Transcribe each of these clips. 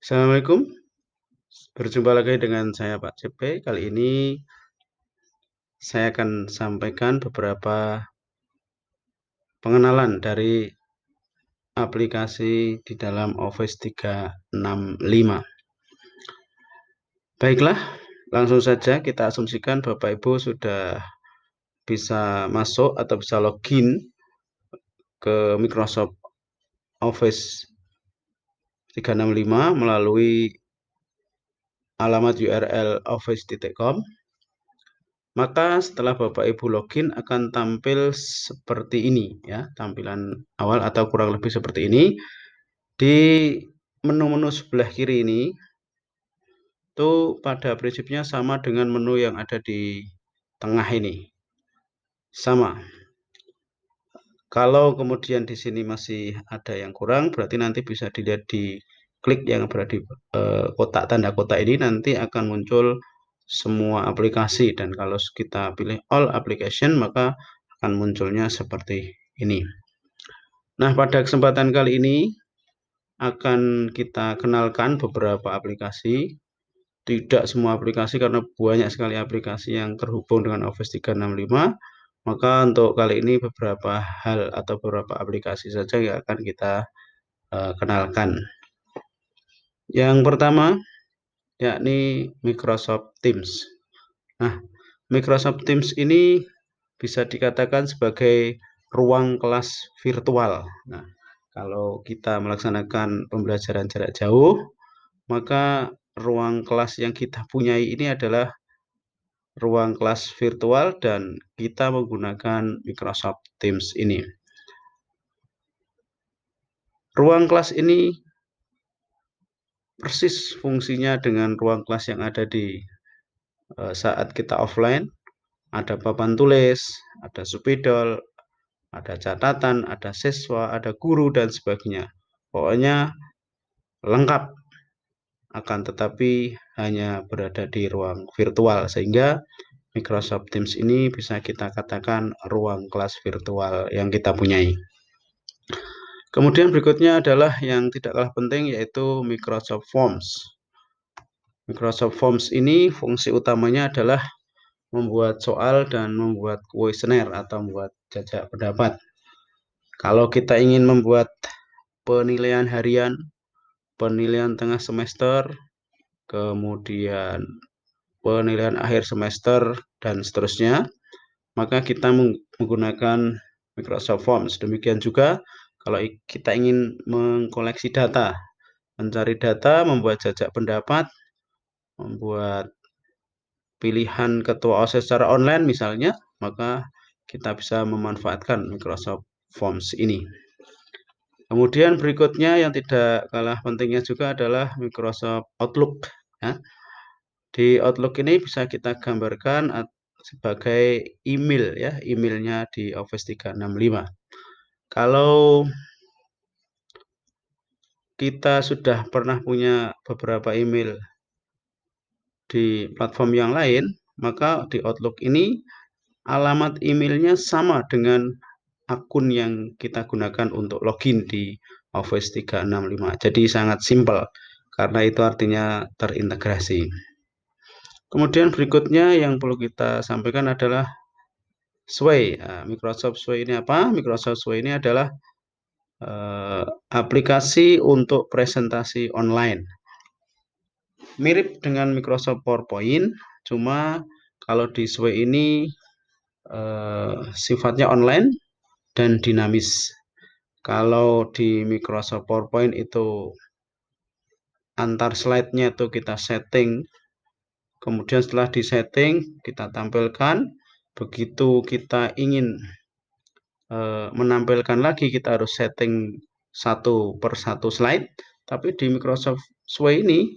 Assalamualaikum, berjumpa lagi dengan saya Pak CP. Kali ini saya akan sampaikan beberapa pengenalan dari aplikasi di dalam Office 365. Baiklah, langsung saja kita asumsikan Bapak Ibu sudah bisa masuk atau bisa login ke Microsoft Office 365 melalui alamat URL office.com. Maka setelah Bapak Ibu login akan tampil seperti ini ya, tampilan awal atau kurang lebih seperti ini. Di menu-menu sebelah kiri ini itu pada prinsipnya sama dengan menu yang ada di tengah ini. Sama. Kalau kemudian di sini masih ada yang kurang, berarti nanti bisa dilihat di klik yang berada di kotak tanda kotak ini, nanti akan muncul semua aplikasi, dan kalau kita pilih all application maka akan munculnya seperti ini. Nah, pada kesempatan kali ini akan kita kenalkan beberapa aplikasi. Tidak semua aplikasi karena banyak sekali aplikasi yang terhubung dengan Office 365. Maka untuk kali ini beberapa hal atau beberapa aplikasi saja yang akan kita kenalkan. Yang pertama yakni Microsoft Teams. Nah, Microsoft Teams ini bisa dikatakan sebagai ruang kelas virtual. Nah, kalau kita melaksanakan pembelajaran jarak jauh, maka ruang kelas yang kita punyai ini adalah ruang kelas virtual dan kita menggunakan Microsoft Teams ini. Ruang kelas ini persis fungsinya dengan ruang kelas yang ada di saat kita offline. Ada papan tulis, ada spidol, ada catatan, ada siswa, ada guru, dan sebagainya. Pokoknya lengkap, akan tetapi hanya berada di ruang virtual, sehingga Microsoft Teams ini bisa kita katakan ruang kelas virtual yang kita punyai. Kemudian berikutnya adalah yang tidak kalah penting, yaitu Microsoft Forms. Microsoft Forms ini fungsi utamanya adalah membuat soal dan membuat kuesioner atau membuat jajak pendapat. Kalau kita ingin membuat penilaian harian, penilaian tengah semester, kemudian penilaian akhir semester, dan seterusnya, maka kita menggunakan Microsoft Forms. Demikian juga kalau kita ingin mengkoleksi data, mencari data, membuat jajak pendapat, membuat pilihan ketua OSIS secara online misalnya, maka kita bisa memanfaatkan Microsoft Forms ini. Kemudian berikutnya yang tidak kalah pentingnya juga adalah Microsoft Outlook. Ya. Di Outlook ini bisa kita gambarkan sebagai email, ya, emailnya di Office 365. Kalau kita sudah pernah punya beberapa email di platform yang lain, maka di Outlook ini alamat emailnya sama dengan akun yang kita gunakan untuk login di Office 365. Jadi sangat simpel, karena itu artinya terintegrasi. Kemudian berikutnya yang perlu kita sampaikan adalah Sway. Nah, Microsoft Sway ini apa? Microsoft Sway ini adalah aplikasi untuk presentasi online. Mirip dengan Microsoft PowerPoint, cuma kalau di Sway ini sifatnya online dan dinamis. Kalau di Microsoft PowerPoint itu antar slide-nya itu kita setting, kemudian setelah disetting kita tampilkan. Begitu kita ingin menampilkan lagi, kita harus setting satu per satu slide. Tapi di Microsoft Sway ini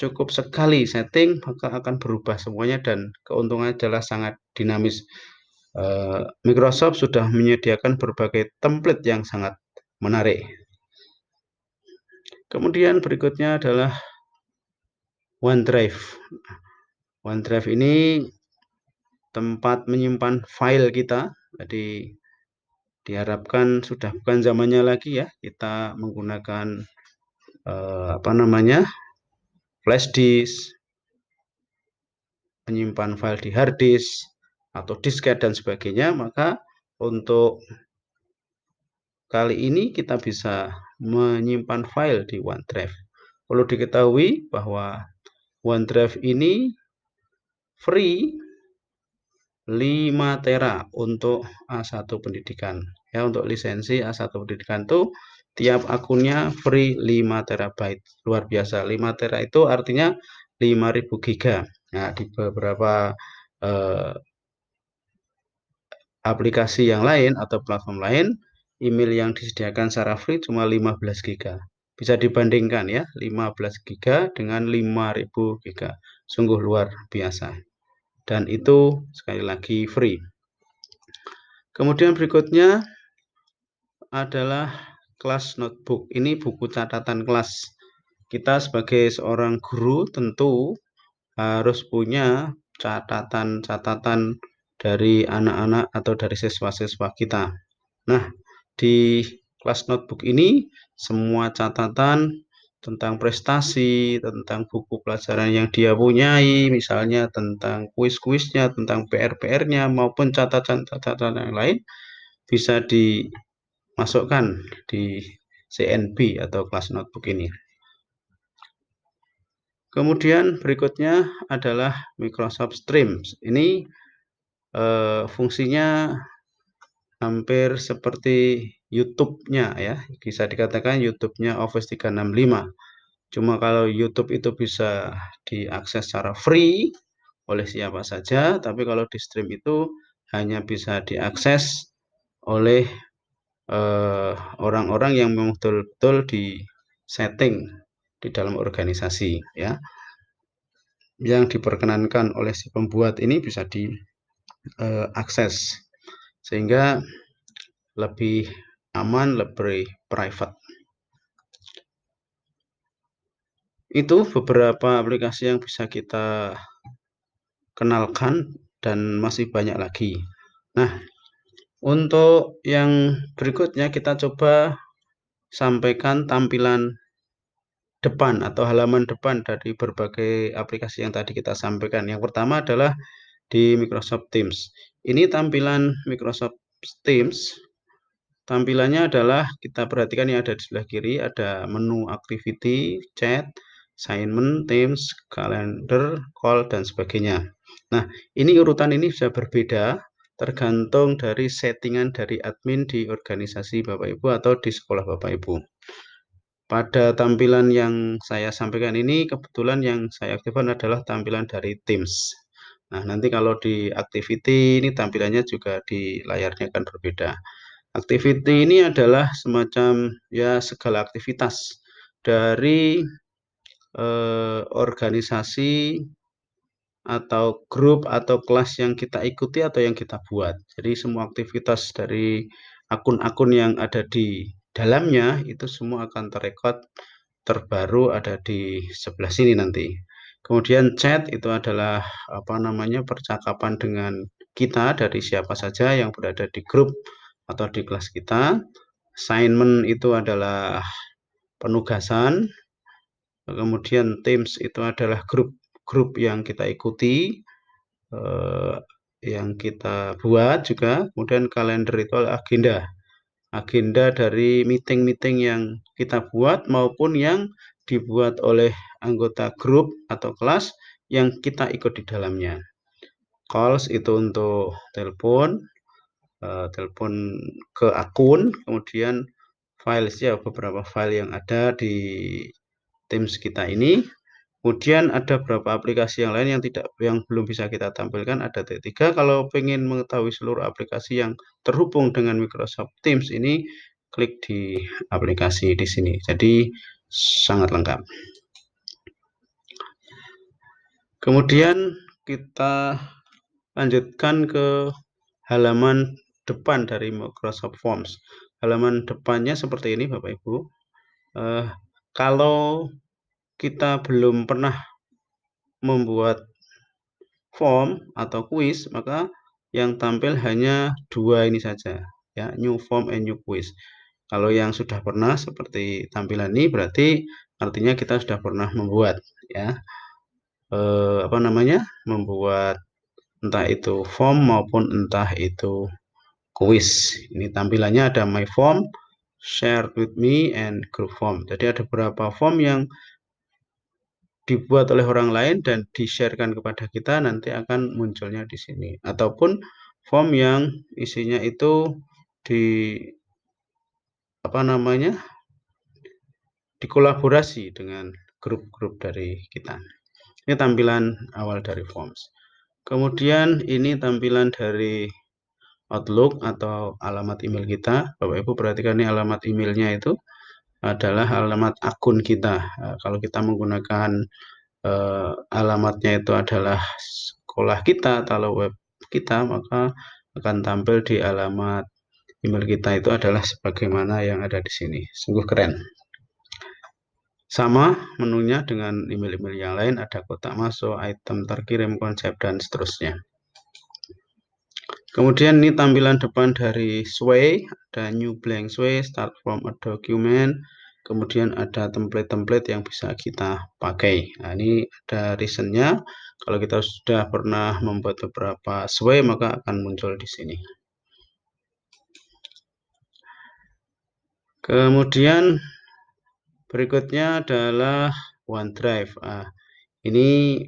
cukup sekali setting maka akan berubah semuanya, dan keuntungannya adalah sangat dinamis. Microsoft sudah menyediakan berbagai template yang sangat menarik. Kemudian berikutnya adalah OneDrive. OneDrive ini tempat menyimpan file kita. Jadi diharapkan sudah bukan zamannya lagi ya kita menggunakan flash disk, menyimpan file di hard disk, atau disket dan sebagainya, maka untuk kali ini kita bisa menyimpan file di OneDrive. Perlu diketahui bahwa OneDrive ini free 5 tera untuk A1 pendidikan. Ya, untuk lisensi A1 pendidikan itu tiap akunnya free 5 terabyte. Luar biasa. 5 tera itu artinya 5000 giga. Nah, di beberapa aplikasi yang lain atau platform lain, email yang disediakan secara free cuma 15 giga. Bisa dibandingkan ya, 15 giga dengan 5000 giga. Sungguh luar biasa. Dan itu sekali lagi free. Kemudian berikutnya adalah kelas notebook. Ini buku catatan kelas. Kita sebagai seorang guru tentu harus punya catatan-catatan dari anak-anak atau dari siswa-siswa kita. Nah, di kelas notebook ini semua catatan tentang prestasi, tentang buku pelajaran yang dia punyai, misalnya tentang kuis-kuisnya, tentang PR-PR-nya, maupun catatan-catatan yang lain bisa dimasukkan di CNB atau kelas notebook ini. Kemudian berikutnya adalah Microsoft Streams. Ini fungsinya hampir seperti YouTube-nya ya. Bisa dikatakan YouTube-nya Office 365. Cuma kalau YouTube itu bisa diakses secara free oleh siapa saja, tapi kalau di stream itu hanya bisa diakses oleh orang-orang yang memang betul-betul di setting di dalam organisasi ya. Yang diperkenankan oleh si pembuat ini bisa diakses sehingga lebih aman, lebih private. Itu beberapa aplikasi yang bisa kita kenalkan dan masih banyak lagi. Nah, untuk yang berikutnya kita coba sampaikan tampilan depan atau halaman depan dari berbagai aplikasi yang tadi kita sampaikan. Yang pertama adalah di Microsoft Teams. Ini tampilan Microsoft Teams. Tampilannya adalah kita perhatikan yang ada di sebelah kiri, ada menu activity, chat, assignment, Teams, calendar, call, dan sebagainya. Nah, ini urutan ini bisa berbeda tergantung dari settingan dari admin di organisasi Bapak Ibu atau di sekolah Bapak Ibu. Pada tampilan yang saya sampaikan ini, kebetulan yang saya aktifkan adalah tampilan dari Teams. Nah, nanti kalau di activity ini tampilannya juga di layarnya akan berbeda. Activity ini adalah semacam ya segala aktivitas dari organisasi atau grup atau kelas yang kita ikuti atau yang kita buat. Jadi semua aktivitas dari akun-akun yang ada di dalamnya itu semua akan terekod terbaru ada di sebelah sini nanti. Kemudian chat itu adalah percakapan dengan kita dari siapa saja yang berada di grup atau di kelas kita. Assignment itu adalah penugasan. Kemudian Teams itu adalah grup-grup yang kita ikuti, yang kita buat juga. Kemudian kalender itu adalah agenda dari meeting-meeting yang kita buat maupun yang dibuat oleh anggota grup atau kelas yang kita ikut di dalamnya. Calls itu untuk telepon ke akun, kemudian files ya beberapa file yang ada di Teams kita ini. Kemudian ada beberapa aplikasi yang lain yang belum bisa kita tampilkan, ada T3. Kalau ingin mengetahui seluruh aplikasi yang terhubung dengan Microsoft Teams ini, klik di aplikasi di sini. Jadi sangat lengkap. Kemudian kita lanjutkan ke halaman depan dari Microsoft Forms. Halaman depannya seperti ini Bapak Ibu. Kalau kita belum pernah membuat form atau quiz, maka yang tampil hanya dua ini saja, ya, new form and new quiz. Kalau yang sudah pernah seperti tampilan ini berarti artinya kita sudah pernah membuat ya, membuat entah itu form maupun entah itu quiz. Ini tampilannya ada my form, share with me, and group form. Jadi ada beberapa form yang dibuat oleh orang lain dan di-sharekan kepada kita, nanti akan munculnya di sini. Ataupun form yang isinya itu di dikolaborasi dengan grup-grup dari kita. Ini tampilan awal dari forms. Kemudian ini tampilan dari Outlook atau alamat email kita. Bapak Ibu perhatikan, ini alamat emailnya itu adalah alamat akun kita. Kalau kita menggunakan alamatnya itu adalah sekolah kita atau web kita, maka akan tampil di alamat email kita itu adalah sebagaimana yang ada di sini. Sungguh keren. Sama menunya dengan email-email yang lain, ada kotak masuk, item terkirim, konsep, dan seterusnya. Kemudian ini tampilan depan dari Sway, ada new blank Sway, start from a document, kemudian ada template-template yang bisa kita pakai. Nah, ini ada reasonnya. Kalau kita sudah pernah membuat beberapa Sway, maka akan muncul di sini. Kemudian berikutnya adalah OneDrive. Ini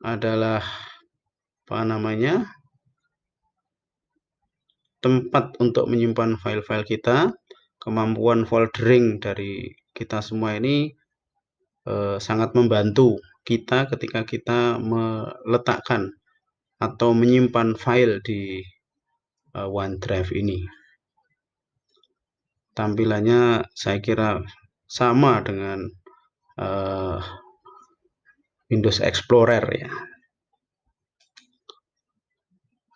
adalah tempat untuk menyimpan file-file kita. Kemampuan foldering dari kita semua ini sangat membantu kita ketika kita meletakkan atau menyimpan file di OneDrive ini. Tampilannya saya kira sama dengan Windows Explorer ya.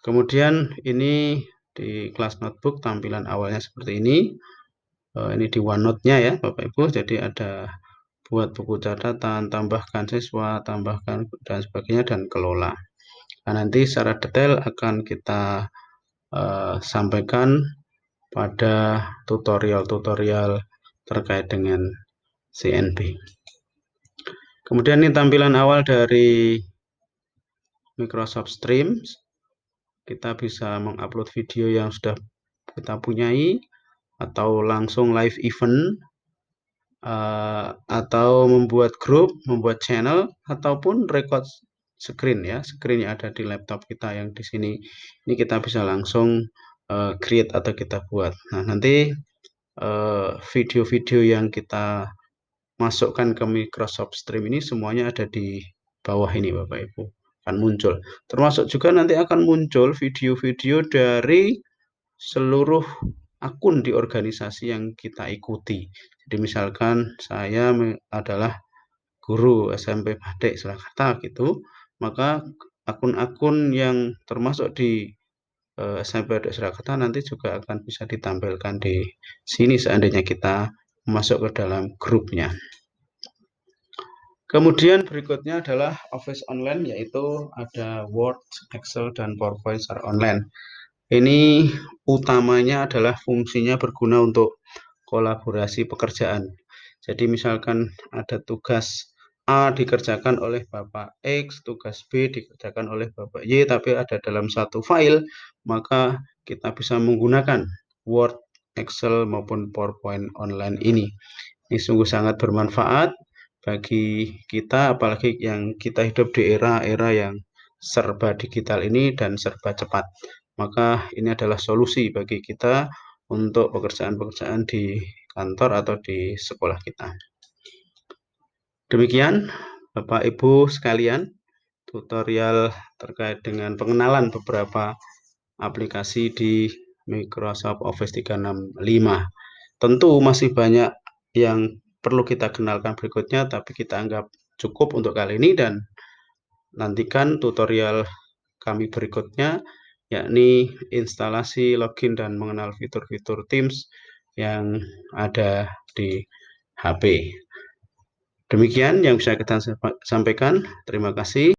Kemudian ini di kelas notebook tampilan awalnya seperti ini. Ini di OneNote-nya ya Bapak Ibu. Jadi ada buat buku catatan, tambahkan siswa, tambahkan dan sebagainya, dan kelola. Nah, nanti secara detail akan kita sampaikan pada tutorial-tutorial terkait dengan CNB. Kemudian ini tampilan awal dari Microsoft Stream. Kita bisa mengupload video yang sudah kita punyai, atau langsung live event, atau membuat grup, membuat channel, ataupun record screen ya, screen yang ada di laptop kita yang di sini. Ini kita bisa langsung create atau kita buat. Nah, nanti video-video yang kita masukkan ke Microsoft Stream ini semuanya ada di bawah ini Bapak Ibu, akan muncul. Termasuk juga nanti akan muncul video-video dari seluruh akun di organisasi yang kita ikuti. Jadi misalkan saya adalah guru SMP Batik Surakarta gitu, maka akun-akun yang termasuk di SMP Batik Surakarta nanti juga akan bisa ditampilkan di sini seandainya kita masuk ke dalam grupnya. Kemudian berikutnya adalah Office Online, yaitu ada Word, Excel, dan PowerPoint secara online. Ini utamanya adalah fungsinya berguna untuk kolaborasi pekerjaan. Jadi misalkan ada tugas A dikerjakan oleh Bapak X, tugas B dikerjakan oleh Bapak Y, tapi ada dalam satu file, maka kita bisa menggunakan Word, Excel, maupun PowerPoint online ini. Ini sungguh sangat bermanfaat bagi kita, apalagi yang kita hidup di era-era yang serba digital ini dan serba cepat. Maka ini adalah solusi bagi kita untuk pekerjaan-pekerjaan di kantor atau di sekolah kita. Demikian Bapak Ibu sekalian, tutorial terkait dengan pengenalan beberapa aplikasi di Microsoft Office 365. Tentu masih banyak yang perlu kita kenalkan berikutnya, tapi kita anggap cukup untuk kali ini, dan nantikan tutorial kami berikutnya, yakni instalasi, login, dan mengenal fitur-fitur Teams yang ada di HP. Demikian yang bisa kita sampaikan. Terima kasih.